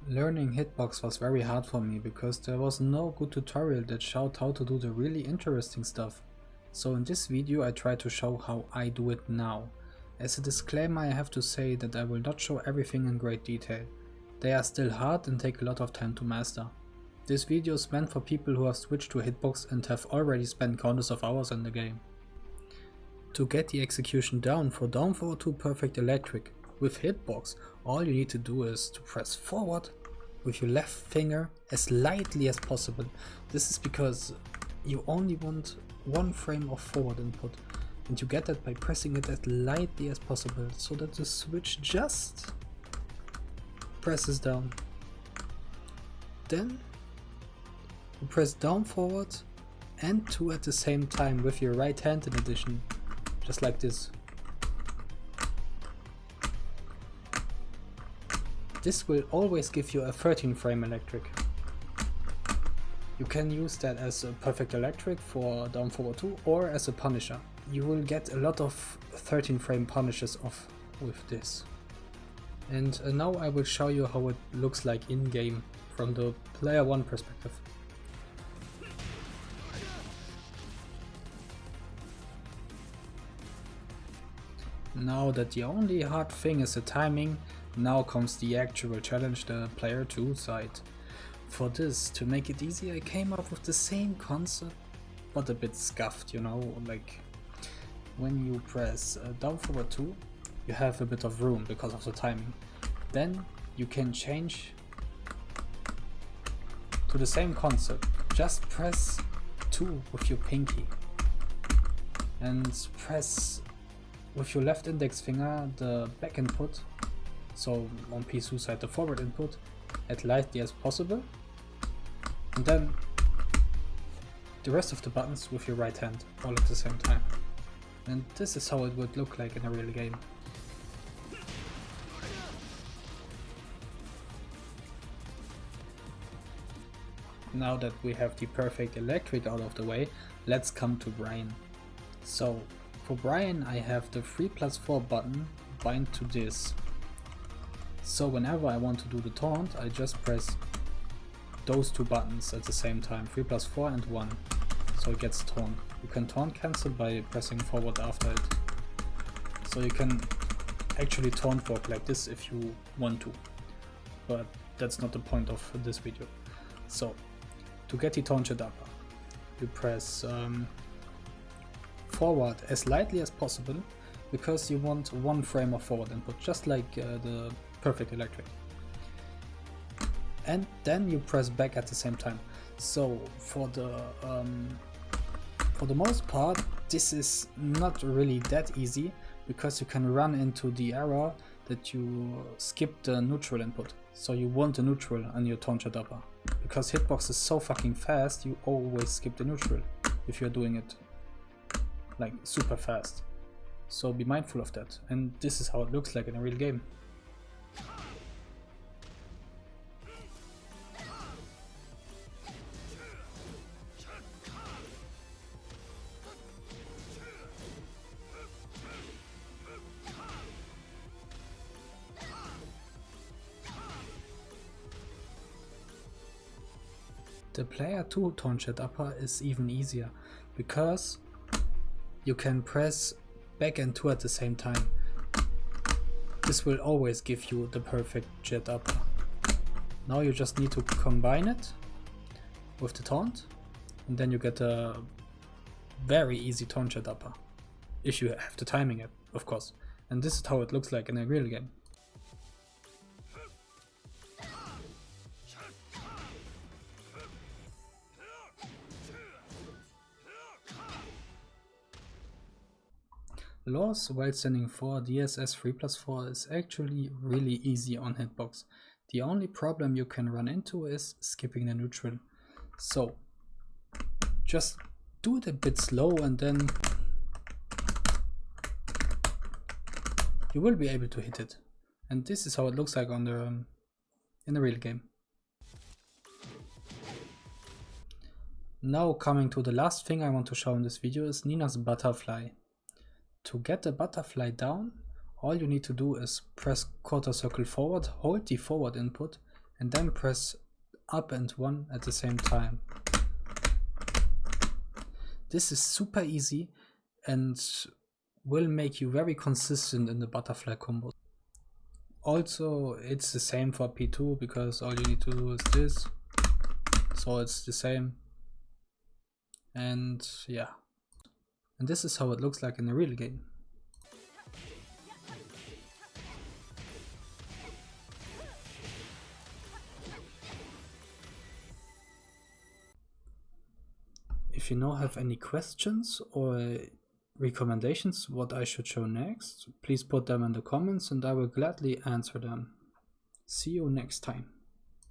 Learning Hitbox was very hard for me because there was no good tutorial that showed how to do the really interesting stuff. So in this video I try to show how I do it now. As a disclaimer I have to say that I will not show everything in great detail. They are still hard and take a lot of time to master. This video is meant for people who have switched to Hitbox and have already spent countless of hours in the game. To get the execution down for down forward 2 perfect electric with Hitbox, all you need to do is to press forward with your left finger as lightly as possible. This is because you only want 1 frame of forward input, and you get that by pressing it as lightly as possible so that the switch just presses down. Then you press down forward and 2 at the same time with your right hand in addition, just like this. This will always give you a 13 frame electric. You can use that as a perfect electric for down forward 2 or as a punisher. You will get a lot of 13 frame punishes off with this. And now I will show you how it looks like in game from the player 1 perspective. Now that the only hard thing is the timing, now comes the actual challenge, the player 2 side. For this, to make it easy, I came up with the same concept, but a bit scuffed, you know, like when you press down forward 2, you have a bit of room because of the timing. Then you can change to the same concept. Just press 2 with your pinky and press with your left index finger the back input, so on P2 side the forward input, as lightly as possible, and then the rest of the buttons with your right hand all at the same time. And this is how it would look like in a real game. Now that we have the perfect electric out of the way, let's come to Bryan. So for Bryan I have the 3+4 button bind to this. So whenever I want to do the taunt, I just press those 2 buttons at the same time, 3+4 and 1, so it gets taunt. You can taunt cancel by pressing forward after it. So you can actually taunt walk like this if you want to, but that's not the point of this video. So to get the taunt jet upper, you press forward as lightly as possible because you want 1 frame of forward input, just like the perfect electric. And then you press back at the same time. So for the most part this is not really that easy because you can run into the error that you skip the neutral input. So you want the neutral on your taunt jet upper. Because Hitbox is so fucking fast, you always skip the neutral if you're doing it like super fast. So be mindful of that. And this is how it looks like in a real game. The player 2 taunt jet upper is even easier because you can press back and 2 at the same time. This will always give you the perfect jet upper. Now you just need to combine it with the taunt and then you get a very easy taunt jet upper. If you have the timing, of course. And this is how it looks like in a real game. Loss while standing 4 DSS 3+4 is actually really easy on Hitbox. The only problem you can run into is skipping the neutral. So just do it a bit slow and then you will be able to hit it. And this is how it looks like on the in the real game. Now coming to the last thing I want to show in this video is Nina's butterfly. To get the butterfly down, all you need to do is press quarter circle forward, hold the forward input and then press up and 1 at the same time. This is super easy and will make you very consistent in the butterfly combo. Also, it's the same for P2 because all you need to do is this, so it's the same. And yeah, and this is how it looks like in a real game. If you now have any questions or recommendations what I should show next, please put them in the comments and I will gladly answer them. See you next time.